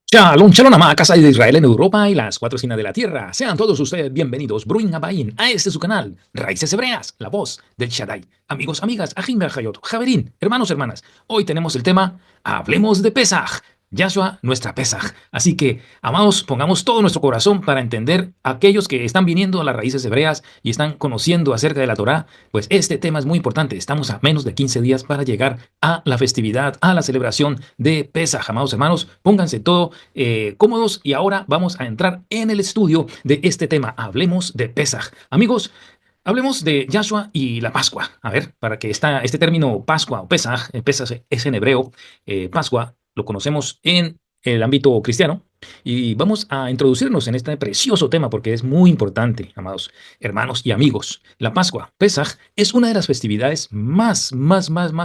Shalom, shalom, amada casa de Israel en Europa y las cuatro esquinas de la tierra. Sean todos ustedes bienvenidos, Bruin Abain, a este su canal, Raíces Hebreas, la voz del Shaddai. Amigos, amigas, Ajim Hayot, Javerín, hermanos, hermanas, hoy tenemos el tema Hablemos de Pesaj. Yahshua, nuestra Pesaj. Así que, amados, pongamos todo nuestro corazón para entender a aquellos que están viniendo a las raíces hebreas y están conociendo acerca de la Torá, pues este tema es muy importante. Estamos a menos de 15 días para llegar a la festividad, a la celebración de Pesaj. Amados hermanos, pónganse todo cómodos y ahora vamos a entrar en el estudio de este tema. Hablemos de Pesaj. Amigos, hablemos de Yahshua y la Pascua. A ver, para que este término Pascua o Pesaj, Pesaj es en hebreo, Pascua lo conocemos en el ámbito cristiano y vamos a introducirnos en este precioso tema porque es muy importante, amados hermanos y amigos. La Pascua, Pesaj, es una de las festividades más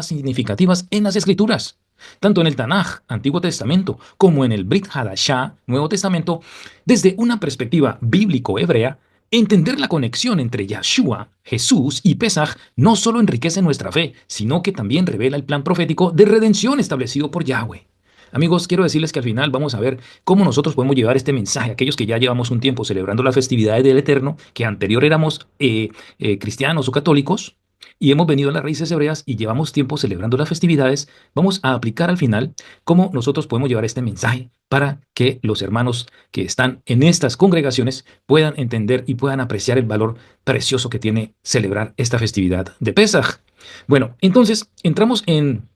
significativas en las Escrituras. Tanto en el Tanaj, Antiguo Testamento, como en el Brit Hadashah, Nuevo Testamento, desde una perspectiva bíblico-hebrea, entender la conexión entre Yahshua, Jesús y Pesaj no solo enriquece nuestra fe, sino que también revela el plan profético de redención establecido por Yahweh. Amigos, quiero decirles que al final vamos a ver cómo nosotros podemos llevar este mensaje a aquellos que ya llevamos un tiempo celebrando las festividades del Eterno, que anterior éramos cristianos o católicos, y hemos venido a las raíces hebreas y llevamos tiempo celebrando las festividades. Vamos a aplicar al final cómo nosotros podemos llevar este mensaje para que los hermanos que están en estas congregaciones puedan entender y puedan apreciar el valor precioso que tiene celebrar esta festividad de Pesaj. Bueno, entonces entramos en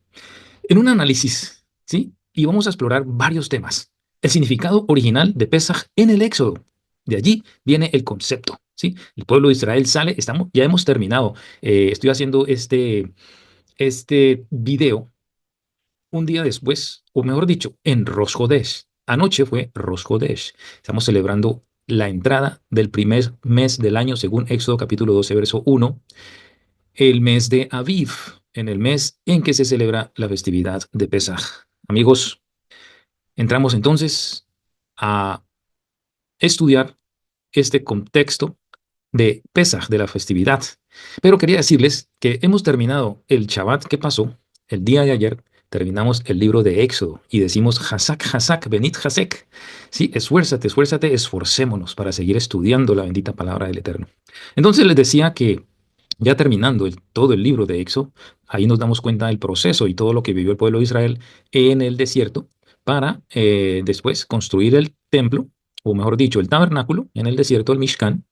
un análisis, ¿sí? Y vamos a explorar varios temas. El significado original de Pesaj en el Éxodo. De allí viene el concepto, ¿sí? El pueblo de Israel sale, ya hemos terminado. Estoy haciendo este video un día después, o mejor dicho, en Rosh Hodesh. Anoche fue Rosh Hodesh. Estamos celebrando la entrada del primer mes del año, según Éxodo capítulo 12, verso 1, el mes de Aviv, en el mes en que se celebra la festividad de Pesaj. Amigos, entramos entonces a estudiar este contexto de Pesaj, de la festividad. Pero quería decirles que hemos terminado el Shabbat que pasó, el día de ayer, terminamos el libro de Éxodo y decimos Hasak, Hasak, Benit Hasek. Sí, esfuérzate, esfuérzate, esforcémonos para seguir estudiando la bendita palabra del Eterno. Entonces les decía que ya terminando todo el libro de Éxodo, ahí nos damos cuenta del proceso y todo lo que vivió el pueblo de Israel en el desierto para después construir el templo, o mejor dicho, el tabernáculo en el desierto, el Mishkan,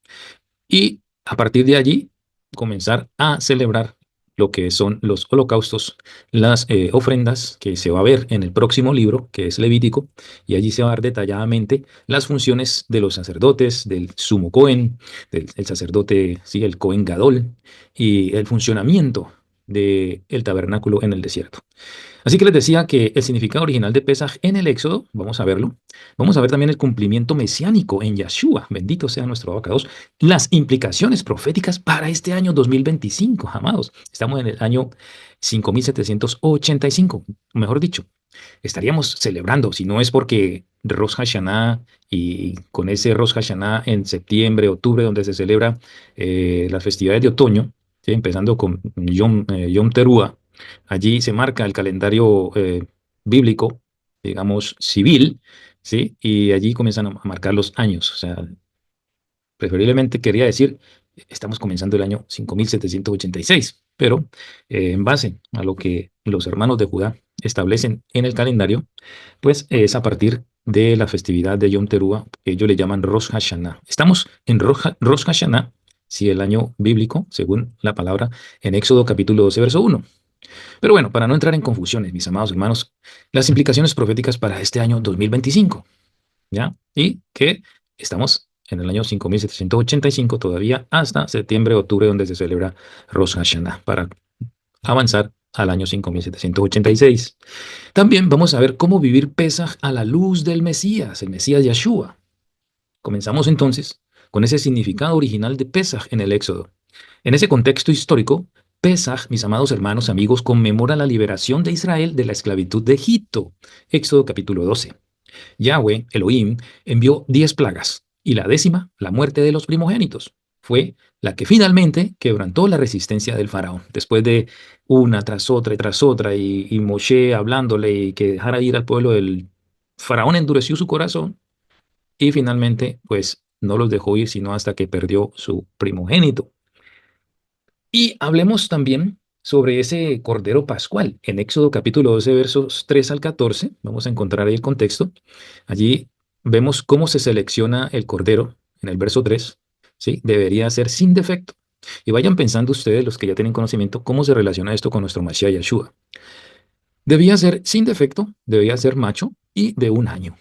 y a partir de allí comenzar a celebrar lo que son los holocaustos, las ofrendas que se va a ver en el próximo libro, que es Levítico, y allí se va a ver detalladamente las funciones de los sacerdotes, del sumo Cohen, del el sacerdote, sí, el Cohen Gadol, y el funcionamiento del tabernáculo en el desierto. Así que les decía que el significado original de Pesaj en el Éxodo, vamos a verlo. Vamos a ver también el cumplimiento mesiánico en Yahshua, bendito sea nuestro abacados, las implicaciones proféticas para este año 2025, amados. Estamos en el año 5785, mejor dicho, estaríamos celebrando, si no es porque Rosh Hashanah y con ese Rosh Hashanah en septiembre, octubre, donde se celebra las festividades de otoño, ¿sí? Empezando con Yom Teruah. Allí se marca el calendario bíblico, digamos, civil, ¿sí? Y allí comienzan a marcar los años. O sea, preferiblemente quería decir, estamos comenzando el año 5786, pero en base a lo que los hermanos de Judá establecen en el calendario, pues es a partir de la festividad de Yom Teruah, que ellos le llaman Rosh Hashanah. Estamos en Rosh Hashanah, si el año bíblico, según la palabra, en Éxodo capítulo 12, verso 1. Pero bueno, para no entrar en confusiones, mis amados hermanos, las implicaciones proféticas para este año 2025, ¿ya? Y que estamos en el año 5785 todavía hasta septiembre, octubre, donde se celebra Rosh Hashanah, para avanzar al año 5786. También vamos a ver cómo vivir Pesaj a la luz del Mesías, el Mesías Yahshua. Comenzamos entonces con ese significado original de Pesaj en el Éxodo. En ese contexto histórico, Pesaj, mis amados hermanos, amigos, conmemora la liberación de Israel de la esclavitud de Egipto. Éxodo capítulo 12. Yahweh, Elohim, envió 10 plagas, y la décima, la muerte de los primogénitos, fue la que finalmente quebrantó la resistencia del faraón. Después de una tras otra y Moshe hablándole y que dejara ir al pueblo Faraón endureció su corazón y finalmente, pues, no los dejó ir sino hasta que perdió su primogénito. Y hablemos también sobre ese Cordero Pascual. En Éxodo capítulo 12, versos 3 al 14, vamos a encontrar ahí el contexto. Allí vemos cómo se selecciona el Cordero en el verso 3, ¿sí? Debería ser sin defecto. Y vayan pensando ustedes, los que ya tienen conocimiento, cómo se relaciona esto con nuestro Mashiach Yeshua. Debía ser sin defecto, debía ser macho y de un año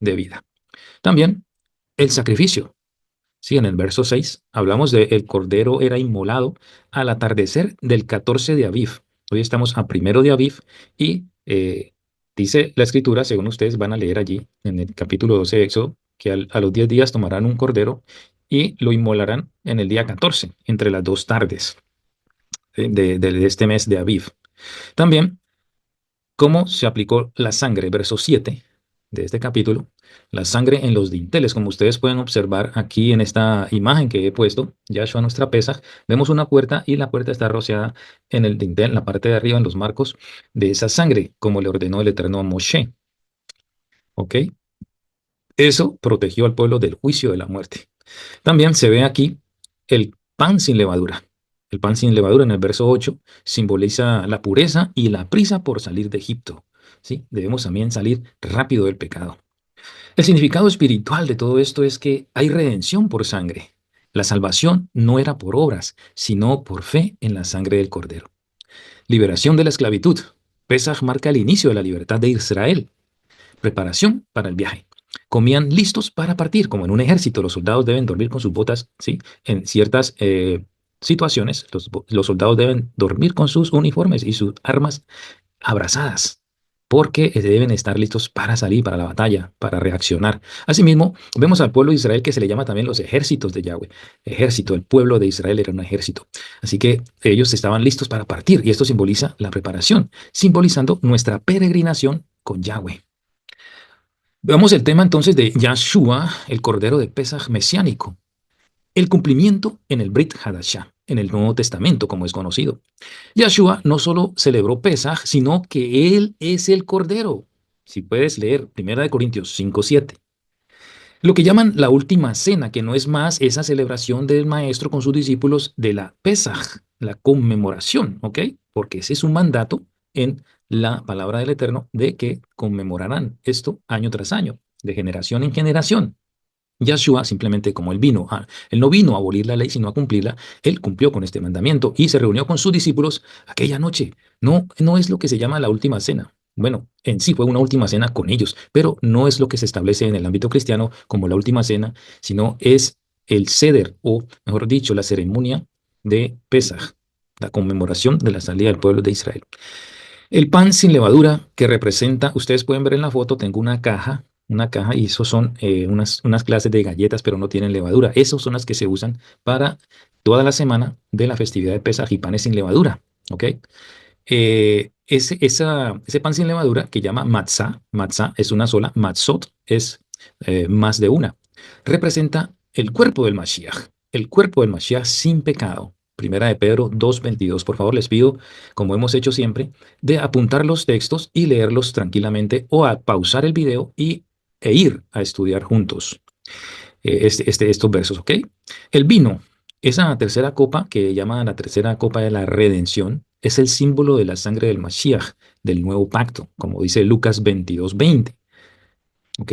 de vida. También el sacrificio. Sí, en el verso 6 hablamos de el cordero era inmolado al atardecer del 14 de Aviv. Hoy estamos a primero de Aviv y dice la escritura, según ustedes van a leer allí en el capítulo 12 de Éxodo, que a los 10 días tomarán un cordero y lo inmolarán en el día 14, entre las dos tardes de este mes de Aviv. También cómo se aplicó la sangre, verso 7 de este capítulo, la sangre en los dinteles, como ustedes pueden observar aquí en esta imagen que he puesto, Yahshua nuestra pesa, vemos una puerta y la puerta está rociada en el dintel, en la parte de arriba, en los marcos de esa sangre, como le ordenó el Eterno a Moshe. ¿Ok? Eso protegió al pueblo del juicio de la muerte. También se ve aquí el pan sin levadura. El pan sin levadura en el verso 8 simboliza la pureza y la prisa por salir de Egipto. ¿Sí? Debemos también salir rápido del pecado. El significado espiritual de todo esto es que hay redención por sangre. La salvación no era por obras, sino por fe en la sangre del Cordero. Liberación de la esclavitud. Pesaj marca el inicio de la libertad de Israel. Preparación para el viaje. Comían listos para partir, como en un ejército. Los soldados deben dormir con sus botas, ¿sí? En ciertas situaciones, los soldados deben dormir con sus uniformes y sus armas abrazadas, porque deben estar listos para salir, para la batalla, para reaccionar. Asimismo, vemos al pueblo de Israel que se le llama también los ejércitos de Yahweh. Ejército, el pueblo de Israel era un ejército. Así que ellos estaban listos para partir y esto simboliza la preparación, simbolizando nuestra peregrinación con Yahweh. Veamos el tema entonces de Yahshua, el cordero de Pesaj mesiánico. El cumplimiento en el Brit Hadashah, en el Nuevo Testamento, como es conocido. Yahshua no solo celebró Pesaj, sino que Él es el Cordero. Si puedes leer 1 Corintios 5:7. Lo que llaman la última cena, que no es más esa celebración del Maestro con sus discípulos de la Pesaj, la conmemoración, ¿ok? Porque ese es un mandato en la palabra del Eterno de que conmemorarán esto año tras año, de generación en generación. Yahshua simplemente como él no vino a abolir la ley, sino a cumplirla, él cumplió con este mandamiento y se reunió con sus discípulos aquella noche. No, no es lo que se llama la última cena. Bueno, en sí fue una última cena con ellos, pero no es lo que se establece en el ámbito cristiano como la última cena, sino es el ceder, o mejor dicho, la ceremonia de Pesaj, la conmemoración de la salida del pueblo de Israel. El pan sin levadura que representa, ustedes pueden ver en la foto, tengo una caja y esos son unas clases de galletas, pero no tienen levadura. Esas son las que se usan para toda la semana de la festividad de Pesaj y panes sin levadura. ¿Ok? Ese pan sin levadura que llama matzah, matzah es una sola, matzot es más de una, representa el cuerpo del Mashiach, el cuerpo del Mashiach sin pecado. Primera de Pedro 2:22. Por favor, les pido, como hemos hecho siempre, de apuntar los textos y leerlos tranquilamente o a pausar el video e ir a estudiar juntos estos versos, ¿ok? El vino, esa tercera copa que llaman la tercera copa de la redención, es el símbolo de la sangre del Mashiach, del nuevo pacto, como dice Lucas 22:20, ¿ok?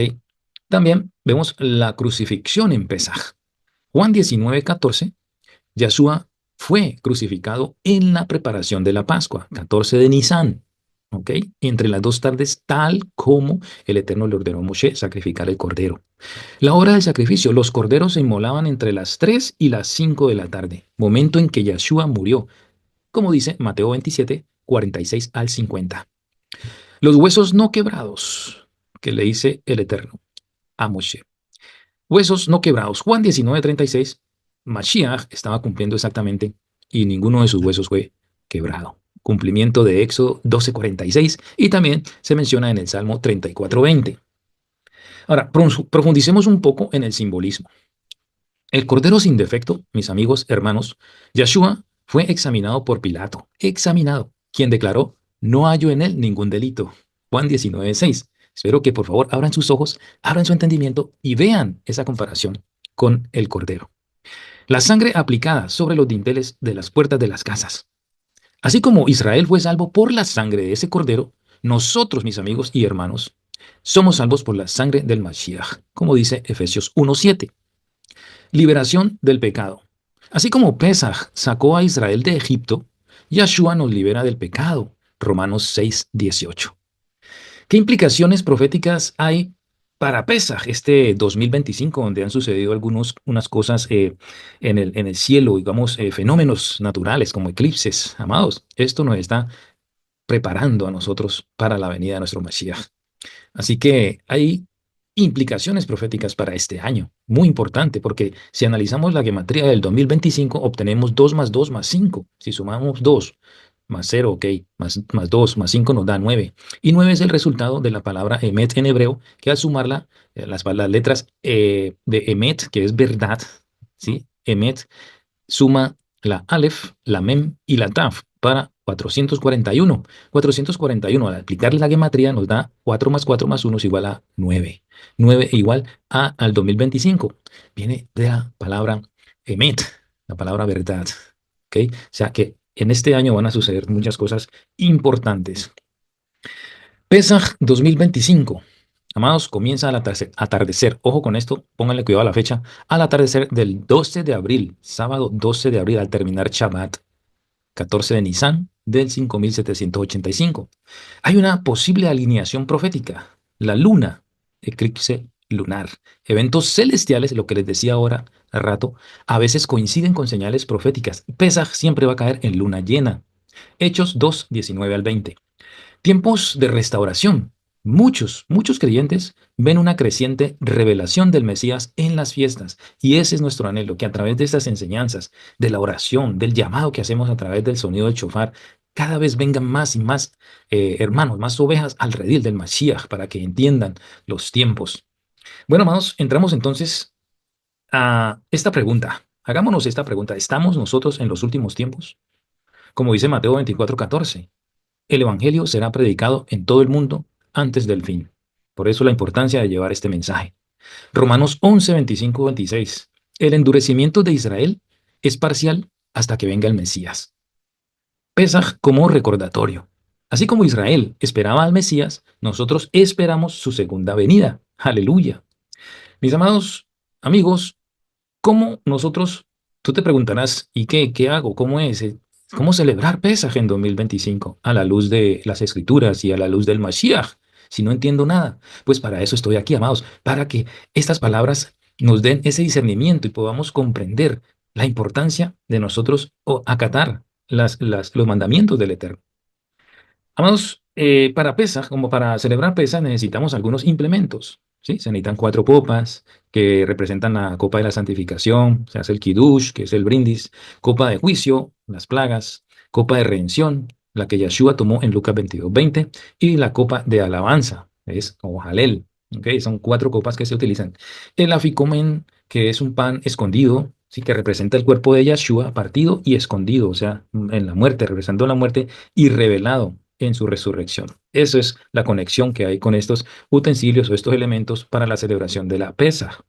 También vemos la crucifixión en Pesaj. Juan 19:14, Yahshua fue crucificado en la preparación de la Pascua, 14 de Nisan, ¿ok? Entre las dos tardes, tal como el Eterno le ordenó a Moshe sacrificar el cordero. La hora del sacrificio, los corderos se inmolaban entre las 3 y las 5 de la tarde, momento en que Yahshua murió, como dice Mateo 27, 46 al 50. Los huesos no quebrados, que le dice el Eterno a Moshe. Huesos no quebrados. Juan 19:36, Mashiach estaba cumpliendo exactamente y ninguno de sus huesos fue quebrado. Cumplimiento de Éxodo 12:46 y también se menciona en el Salmo 34:20. Ahora, profundicemos un poco en el simbolismo. El Cordero sin defecto, mis amigos, hermanos, Yahshua fue examinado por Pilato, examinado, quien declaró, no hallo en él ningún delito. Juan 19:6. Espero que por favor abran sus ojos, abran su entendimiento y vean esa comparación con el Cordero. La sangre aplicada sobre los dinteles de las puertas de las casas. Así como Israel fue salvo por la sangre de ese Cordero, nosotros, mis amigos y hermanos, somos salvos por la sangre del Mashiach, como dice Efesios 1:7. Liberación del pecado. Así como Pesaj sacó a Israel de Egipto, Yahshua nos libera del pecado. Romanos 6:18. ¿Qué implicaciones proféticas hay para Pesaj, este 2025, donde han sucedido unas cosas en el cielo, digamos, fenómenos naturales como eclipses? Amados, esto nos está preparando a nosotros para la venida de nuestro Mashiach. Así que hay implicaciones proféticas para este año, muy importante, porque si analizamos la gematría del 2025, obtenemos 2 más 2 más 5. Si sumamos 2 más 0, ok, más 2 más 5 nos da 9. Y 9 es el resultado de la palabra emet en hebreo, que al sumarla, las letras de emet, que es verdad, ¿sí? Emet suma la Aleph, la Mem y la Taf para 441. 441, al aplicarle la gematría, nos da 4 más 4 más 1 es igual a 9. 9 igual al 2025. Viene de la palabra emet, la palabra verdad. ¿Ok? O sea que en este año van a suceder muchas cosas importantes. Pesaj 2025. Amados, comienza al atardecer. Ojo con esto, pónganle cuidado a la fecha. Al atardecer del 12 de abril, sábado 12 de abril, al terminar Shabbat, 14 de Nisan del 5785. Hay una posible alineación profética. La luna, eclipse lunar. Eventos celestiales, lo que les decía ahora al rato, a veces coinciden con señales proféticas. Pesaj siempre va a caer en luna llena. Hechos 2, 19 al 20. Tiempos de restauración. Muchos creyentes ven una creciente revelación del Mesías en las fiestas. Y ese es nuestro anhelo, que a través de estas enseñanzas, de la oración, del llamado que hacemos a través del sonido del shofar, cada vez vengan más y más hermanos, más ovejas al redil del Mashiach para que entiendan los tiempos. Bueno, hermanos, entramos entonces a esta pregunta. Hagámonos esta pregunta. ¿Estamos nosotros en los últimos tiempos? Como dice Mateo 24:14. El Evangelio será predicado en todo el mundo antes del fin. Por eso la importancia de llevar este mensaje. Romanos 11, 25, 26. El endurecimiento de Israel es parcial hasta que venga el Mesías. Pesaj como recordatorio. Así como Israel esperaba al Mesías, nosotros esperamos su segunda venida. Aleluya. Mis amados amigos, ¿cómo nosotros, tú te preguntarás, ¿y qué hago? ¿Cómo es? ¿Cómo celebrar Pesaj en 2025 a la luz de las Escrituras y a la luz del Mashiach? Si no entiendo nada, pues para eso estoy aquí, amados, para que estas palabras nos den ese discernimiento y podamos comprender la importancia de nosotros acatar los mandamientos del Eterno. Amados, para Pesaj, como para celebrar Pesaj, necesitamos algunos implementos, ¿sí? Se necesitan 4 copas que representan la copa de la santificación, se hace el kiddush, que es el brindis, copa de juicio, las plagas, copa de redención, la que Yeshua tomó en Lucas 22:20, y la copa de alabanza, es como Halel, ¿ok? Son 4 copas que se utilizan. El aficomen, que es un pan escondido, sí, que representa el cuerpo de Yeshua partido y escondido, o sea, en la muerte, representando la muerte y revelado en su resurrección. Esa es la conexión que hay con estos utensilios o estos elementos para la celebración de la Pesaj.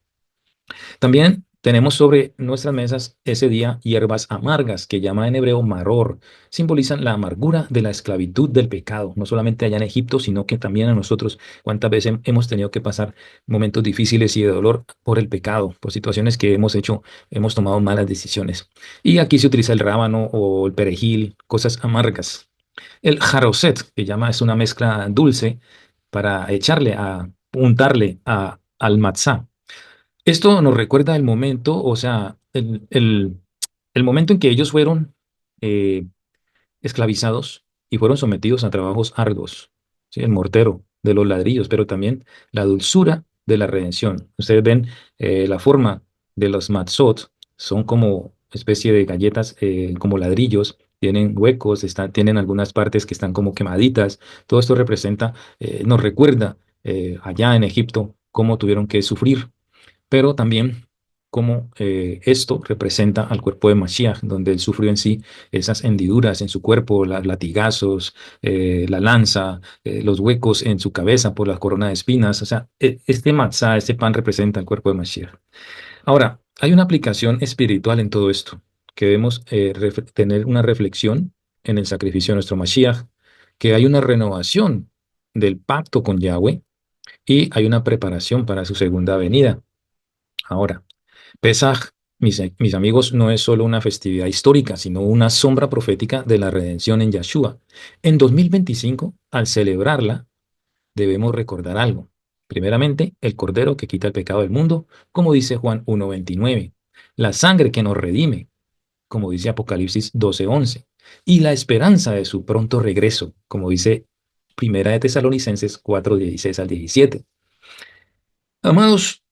También tenemos sobre nuestras mesas ese día hierbas amargas, que llama en hebreo maror, simbolizan la amargura de la esclavitud del pecado, no solamente allá en Egipto, sino que también a nosotros, cuántas veces hemos tenido que pasar momentos difíciles y de dolor por el pecado, por situaciones que hemos hecho, hemos tomado malas decisiones. Y aquí se utiliza el rábano o el perejil, cosas amargas. El jaroset, que llama, es una mezcla dulce para untarle al matzá. Esto nos recuerda el momento, o sea, el momento en que ellos fueron eh, esclavizados y fueron sometidos a trabajos arduos, ¿sí? El mortero de los ladrillos, pero también la dulzura de la redención. Ustedes ven la forma de los matzot, son como especie de galletas, como ladrillos, tienen huecos, tienen algunas partes que están como quemaditas. Todo esto representa, nos recuerda allá en Egipto cómo tuvieron que sufrir, pero también cómo esto representa al cuerpo de Mashiach, donde él sufrió en sí esas hendiduras en su cuerpo, los latigazos, la lanza, los huecos en su cabeza por la corona de espinas. O sea, este matzá, este pan representa el cuerpo de Mashiach. Ahora, hay una aplicación espiritual en todo esto, que debemos tener una reflexión en el sacrificio de nuestro Mashiach, que hay una renovación del pacto con Yahweh y hay una preparación para su segunda venida. Ahora, Pesaj, mis amigos, no es solo una festividad histórica, sino una sombra profética de la redención en Yahshua. En 2025, al celebrarla, debemos recordar algo. Primeramente, el Cordero que quita el pecado del mundo, como dice Juan 1:29. La sangre que nos redime, como dice Apocalipsis 12:11. Y la esperanza de su pronto regreso, como dice Primera de Tesalonicenses 4:16 al 17. Amados,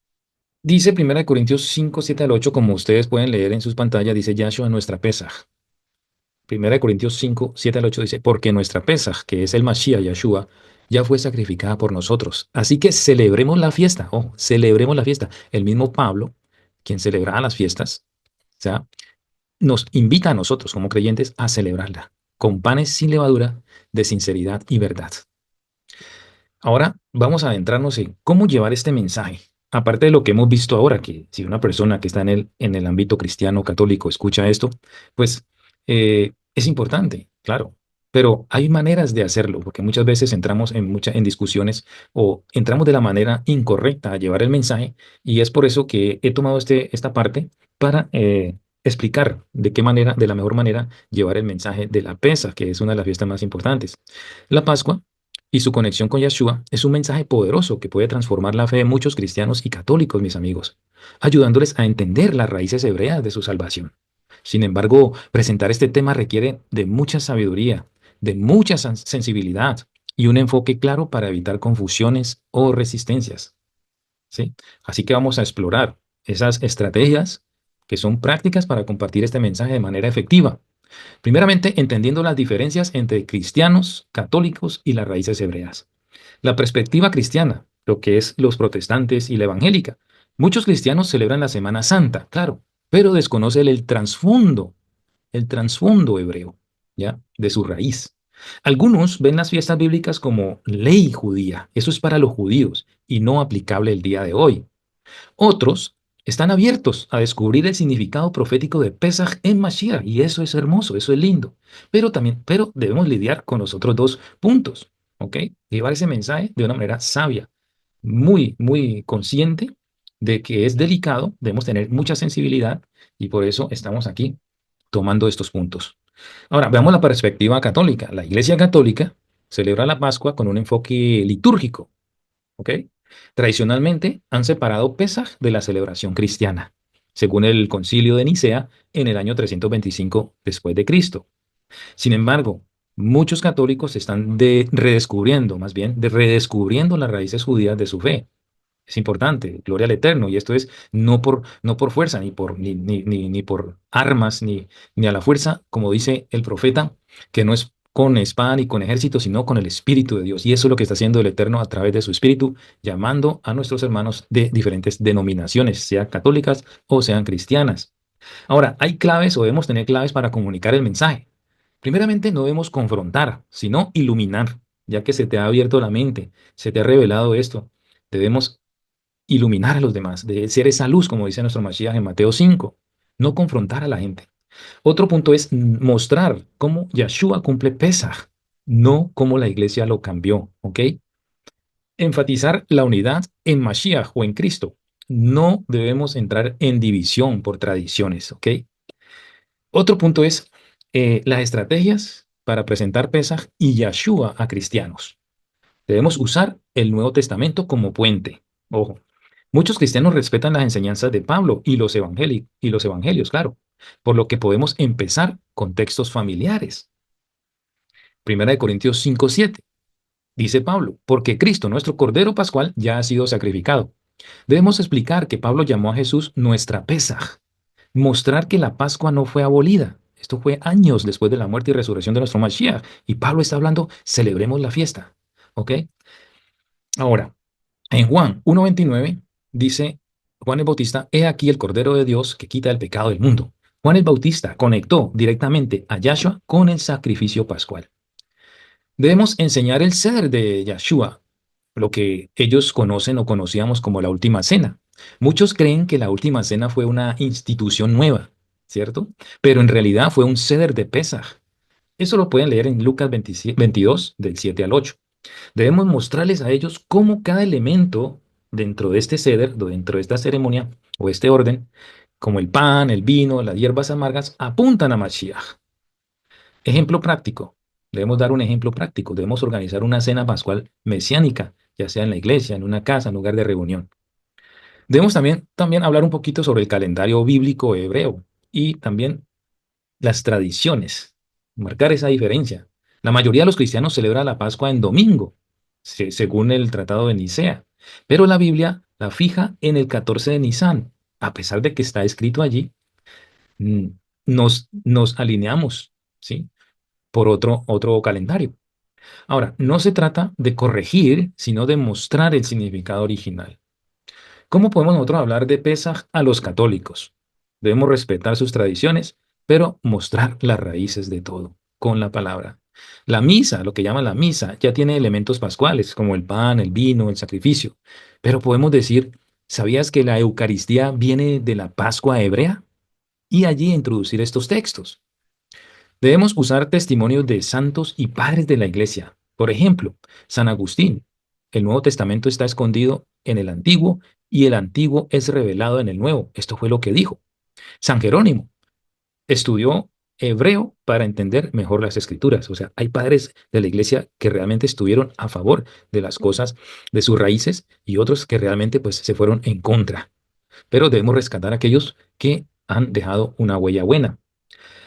dice Primera de Corintios 5:7 al 8, como ustedes pueden leer en sus pantallas, dice Yahshua nuestra Pesaj. Primera de Corintios 5:7 al 8 dice, porque nuestra Pesaj, que es el Mashiach Yahshua, ya fue sacrificada por nosotros. Así que celebremos la fiesta, celebremos la fiesta. El mismo Pablo, quien celebraba las fiestas, o sea, nos invita a nosotros como creyentes a celebrarla, con panes sin levadura, de sinceridad y verdad. Ahora vamos a adentrarnos en cómo llevar este mensaje. Aparte de lo que hemos visto ahora, que si una persona que está en el ámbito cristiano católico escucha esto, pues es importante, claro. Pero hay maneras de hacerlo, porque muchas veces entramos en discusiones o entramos de la manera incorrecta a llevar el mensaje, y es por eso que he tomado esta parte para explicar de qué manera, de la mejor manera, llevar el mensaje de la Pesa, que es una de las fiestas más importantes. La Pascua y su conexión con Yeshua es un mensaje poderoso que puede transformar la fe de muchos cristianos y católicos, mis amigos, ayudándoles a entender las raíces hebreas de su salvación. Sin embargo, presentar este tema requiere de mucha sabiduría, de mucha sensibilidad y un enfoque claro para evitar confusiones o resistencias. ¿Sí? Así que vamos a explorar esas estrategias que son prácticas para compartir este mensaje de manera efectiva. Primeramente, entendiendo las diferencias entre cristianos, católicos y las raíces hebreas. La perspectiva cristiana, lo que es los protestantes y la evangélica. Muchos cristianos celebran la Semana Santa, claro, pero desconocen el trasfondo hebreo, ¿ya? De su raíz. Algunos ven las fiestas bíblicas como ley judía, eso es para los judíos y no aplicable el día de hoy. Otros están abiertos a descubrir el significado profético de Pesaj en Mashiach, y eso es hermoso, eso es lindo. Pero debemos lidiar con los otros dos puntos, ¿ok? Llevar ese mensaje de una manera sabia, muy, muy consciente de que es delicado, debemos tener mucha sensibilidad y por eso estamos aquí tomando estos puntos. Ahora, veamos la perspectiva católica. La Iglesia Católica celebra la Pascua con un enfoque litúrgico, ¿ok? Tradicionalmente han separado Pesaj de la celebración cristiana, según el Concilio de Nicea en el año 325 después de Cristo. Sin embargo, muchos católicos están redescubriendo, más bien, de redescubriendo las raíces judías de su fe. Es importante, gloria al Eterno, y esto es no por fuerza, ni por armas, ni a la fuerza, como dice el profeta, que no es con espada ni con ejército, sino con el Espíritu de Dios. Y eso es lo que está haciendo el Eterno a través de su Espíritu, llamando a nuestros hermanos de diferentes denominaciones, sean católicas o sean cristianas. Ahora, hay claves o debemos tener claves para comunicar el mensaje. Primeramente, no debemos confrontar, sino iluminar, ya que se te ha abierto la mente, se te ha revelado esto. Debemos iluminar a los demás, de ser esa luz, como dice nuestro Mashiach en Mateo 5, no confrontar a la gente. Otro punto es mostrar cómo Yeshua cumple Pesaj, no cómo la iglesia lo cambió, ¿ok? Enfatizar la unidad en Mashiach o en Cristo. No debemos entrar en división por tradiciones, ¿ok? Otro punto es las estrategias para presentar Pesaj y Yeshua a cristianos. Debemos usar el Nuevo Testamento como puente. Ojo, muchos cristianos respetan las enseñanzas de Pablo y los evangelios, claro, por lo que podemos empezar con textos familiares. Primera de Corintios 5:7. Dice Pablo, porque Cristo, nuestro Cordero Pascual, ya ha sido sacrificado. Debemos explicar que Pablo llamó a Jesús nuestra Pesaj, mostrar que la Pascua no fue abolida. Esto fue años después de la muerte y resurrección de nuestro Mashiach. Y Pablo está hablando, celebremos la fiesta. ¿Ok? Ahora, en Juan 1:29 dice, Juan el Bautista, he aquí el Cordero de Dios que quita el pecado del mundo. Juan el Bautista conectó directamente a Yahshua con el sacrificio pascual. Debemos enseñar el ser de Yahshua, lo que ellos conocen o conocíamos como la última cena. Muchos creen que la última cena fue una institución nueva, ¿cierto? Pero en realidad fue un ceder de Pesaj. Eso lo pueden leer en Lucas 22, del 7 al 8. Debemos mostrarles a ellos cómo cada elemento dentro de este ceder, dentro de esta ceremonia o este orden, como el pan, el vino, las hierbas amargas, apuntan a Mashiach. Ejemplo práctico. Debemos dar un ejemplo práctico. Debemos organizar una cena pascual mesiánica, ya sea en la iglesia, en una casa, en lugar de reunión. Debemos también hablar un poquito sobre el calendario bíblico hebreo y también las tradiciones, marcar esa diferencia. La mayoría de los cristianos celebra la Pascua en domingo, según el Tratado de Nicea, pero la Biblia la fija en el 14 de Nisan. A pesar de que está escrito allí, mm, nos alineamos, ¿sí? Por otro calendario. Ahora, no se trata de corregir, sino de mostrar el significado original. ¿Cómo podemos nosotros hablar de Pesaj a los católicos? Debemos respetar sus tradiciones, pero mostrar las raíces de todo con la palabra. La misa, lo que llaman la misa, ya tiene elementos pascuales, como el pan, el vino, el sacrificio. Pero podemos decir, ¿sabías que la Eucaristía viene de la Pascua hebrea? Y allí introducir estos textos. Debemos usar testimonios de santos y padres de la iglesia. Por ejemplo, San Agustín. El Nuevo Testamento está escondido en el Antiguo y el Antiguo es revelado en el Nuevo. Esto fue lo que dijo. San Jerónimo estudió hebreo para entender mejor las escrituras. O sea, hay padres de la iglesia que realmente estuvieron a favor de las cosas, de sus raíces, y otros que realmente pues se fueron en contra. Pero debemos rescatar a aquellos que han dejado una huella buena.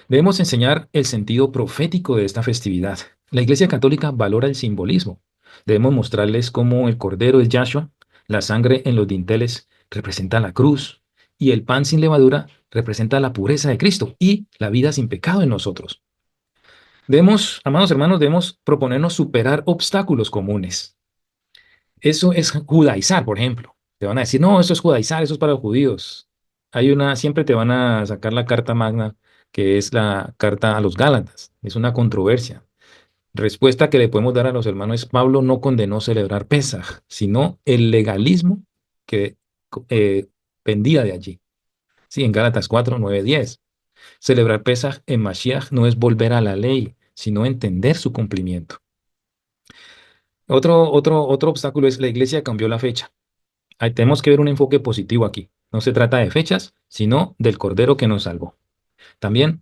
Debemos enseñar el sentido profético de esta festividad. La Iglesia Católica valora el simbolismo. Debemos mostrarles cómo el cordero es Yahshua, la sangre en los dinteles representa la cruz y el pan sin levadura representa la pureza de Cristo y la vida sin pecado en nosotros. Debemos, amados hermanos, debemos proponernos superar obstáculos comunes. Eso es judaizar, por ejemplo. Te van a decir, no, eso es judaizar, eso es para los judíos. Siempre te van a sacar la carta magna, que es la carta a los Gálatas. Es una controversia. Respuesta que le podemos dar a los hermanos es, Pablo no condenó celebrar Pesaj, sino el legalismo que eh, pendía de allí. Sí, en Gálatas 4, 9, 10. Celebrar Pesaj en Mashiach no es volver a la ley, sino entender su cumplimiento. Otro obstáculo es la iglesia cambió la fecha. Tenemos que ver un enfoque positivo aquí. No se trata de fechas, sino del Cordero que nos salvó. También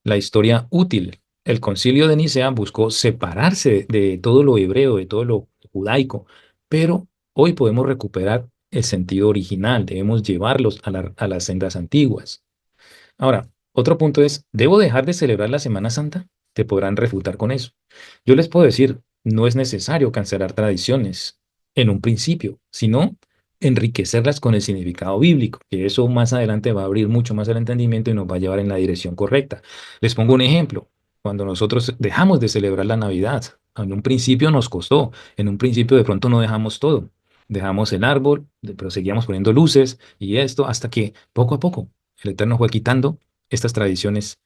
la historia útil. El concilio de Nicea buscó separarse de todo lo hebreo, de todo lo judaico, pero hoy podemos recuperar el sentido original. Debemos llevarlos a las sendas antiguas. Ahora, otro punto es, ¿debo dejar de celebrar la Semana Santa? Te podrán refutar con eso. Yo les puedo decir, no es necesario cancelar tradiciones en un principio, sino enriquecerlas con el significado bíblico, que eso más adelante va a abrir mucho más el entendimiento y nos va a llevar en la dirección correcta. Les pongo un ejemplo. Cuando nosotros dejamos de celebrar la Navidad, en un principio nos costó, en un principio de pronto no dejamos todo. Dejamos el árbol, pero seguíamos poniendo luces y esto hasta que poco a poco el Eterno fue quitando estas tradiciones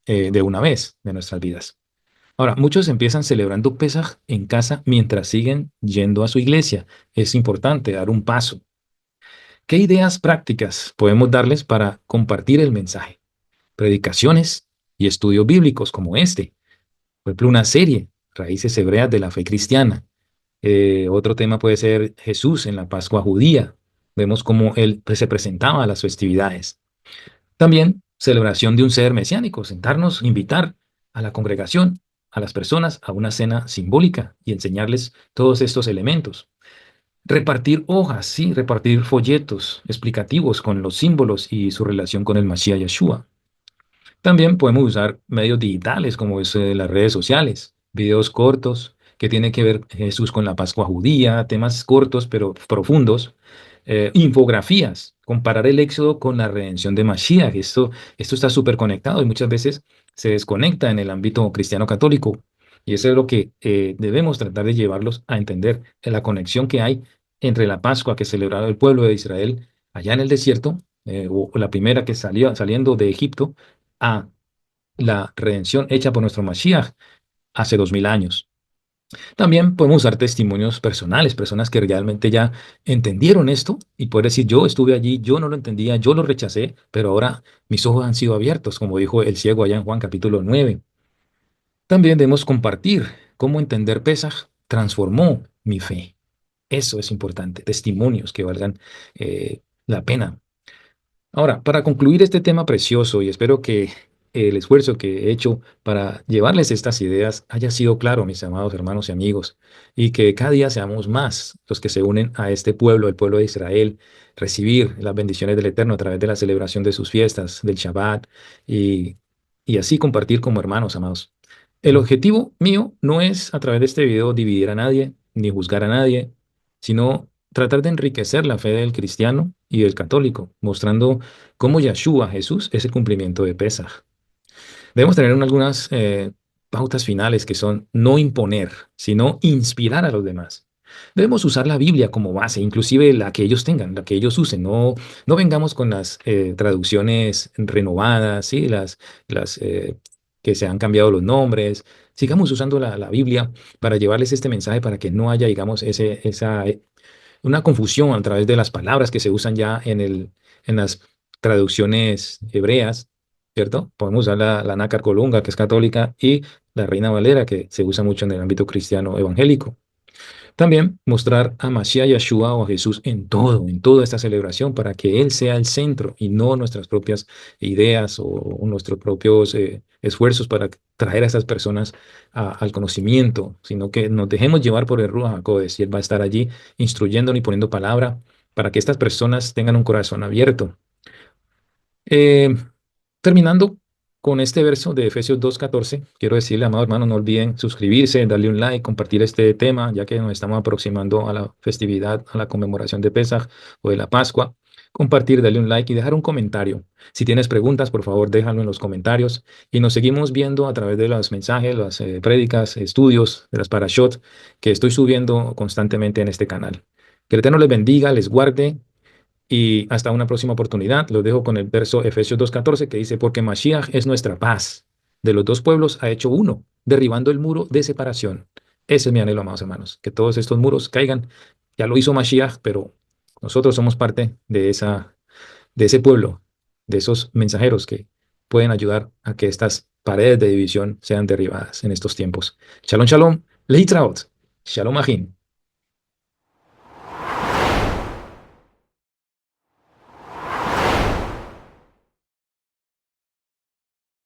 de una vez de nuestras vidas. Ahora, muchos empiezan celebrando Pesaj en casa mientras siguen yendo a su iglesia. Es importante dar un paso. ¿Qué ideas prácticas podemos darles para compartir el mensaje? Predicaciones y estudios bíblicos como este. Por ejemplo, una serie, Raíces Hebreas de la Fe Cristiana. Otro tema puede ser Jesús en la Pascua Judía. Vemos cómo él se presentaba a las festividades. También celebración de un ser mesiánico, sentarnos, invitar a la congregación, a las personas a una cena simbólica y enseñarles todos estos elementos. Repartir hojas, sí, repartir folletos explicativos con los símbolos y su relación con el Mashiach Yeshua. También podemos usar medios digitales como es, las redes sociales, videos cortos que tienen que ver Jesús con la Pascua judía, temas cortos pero profundos, infografías, comparar el Éxodo con la redención de Mashiach. Esto está súper conectado y muchas veces se desconecta en el ámbito cristiano católico. Y eso es lo que debemos tratar de llevarlos a entender, la conexión que hay entre la Pascua que celebraba el pueblo de Israel allá en el desierto, o la primera que salió saliendo de Egipto, a la redención hecha por nuestro Mashiach hace 2000 años. También podemos usar testimonios personales, personas que realmente ya entendieron esto y poder decir, yo estuve allí, yo no lo entendía, yo lo rechacé, pero ahora mis ojos han sido abiertos, como dijo el ciego allá en Juan capítulo 9. También debemos compartir cómo entender Pesaj transformó mi fe. Eso es importante, testimonios que valgan la pena. Ahora, para concluir este tema precioso, y espero que el esfuerzo que he hecho para llevarles estas ideas haya sido claro, mis amados hermanos y amigos, y que cada día seamos más los que se unen a este pueblo, el pueblo de Israel, recibir las bendiciones del Eterno a través de la celebración de sus fiestas, del Shabbat, y, y así compartir como hermanos, amados. El objetivo mío no es a través de este video dividir a nadie, ni juzgar a nadie, sino tratar de enriquecer la fe del cristiano y del católico, mostrando cómo Yahshua, Jesús, es el cumplimiento de Pesaj. Debemos tener algunas pautas finales que son no imponer, sino inspirar a los demás. Debemos usar la Biblia como base, inclusive la que ellos tengan, la que ellos usen. No, no vengamos con las traducciones renovadas, ¿sí? Las que se han cambiado los nombres. Sigamos usando la Biblia para llevarles este mensaje para que no haya, digamos, esa una confusión a través de las palabras que se usan ya en las traducciones hebreas, ¿cierto? Podemos usar la Nácar Colunga, que es católica, y la Reina Valera, que se usa mucho en el ámbito cristiano evangélico. También mostrar a Mashiach Yahshua o a Jesús en toda esta celebración, para que Él sea el centro y no nuestras propias ideas o nuestros propios esfuerzos para traer a estas personas al conocimiento, sino que nos dejemos llevar por el Ruach HaKodesh y Él va a estar allí instruyéndonos y poniendo palabra para que estas personas tengan un corazón abierto. Eh, Terminando con este verso de Efesios 2:14, quiero decirle, amado hermano, no olviden suscribirse, darle un like, compartir este tema, ya que nos estamos aproximando a la festividad, a la conmemoración de Pesaj o de la Pascua. Compartir, darle un like y dejar un comentario. Si tienes preguntas, por favor, déjalo en los comentarios. Y nos seguimos viendo a través de los mensajes, las prédicas, estudios de las parashot que estoy subiendo constantemente en este canal. Que el Eterno les bendiga, les guarde y hasta una próxima oportunidad. Los dejo con el verso Efesios 2:14 que dice, porque Mashiach es nuestra paz. De los dos pueblos ha hecho uno, derribando el muro de separación. Ese es mi anhelo, amados hermanos, que todos estos muros caigan. Ya lo hizo Mashiach, pero nosotros somos parte de ese pueblo, de esos mensajeros que pueden ayudar a que estas paredes de división sean derribadas en estos tiempos. Shalom, shalom, leitraot, shalom, ajin.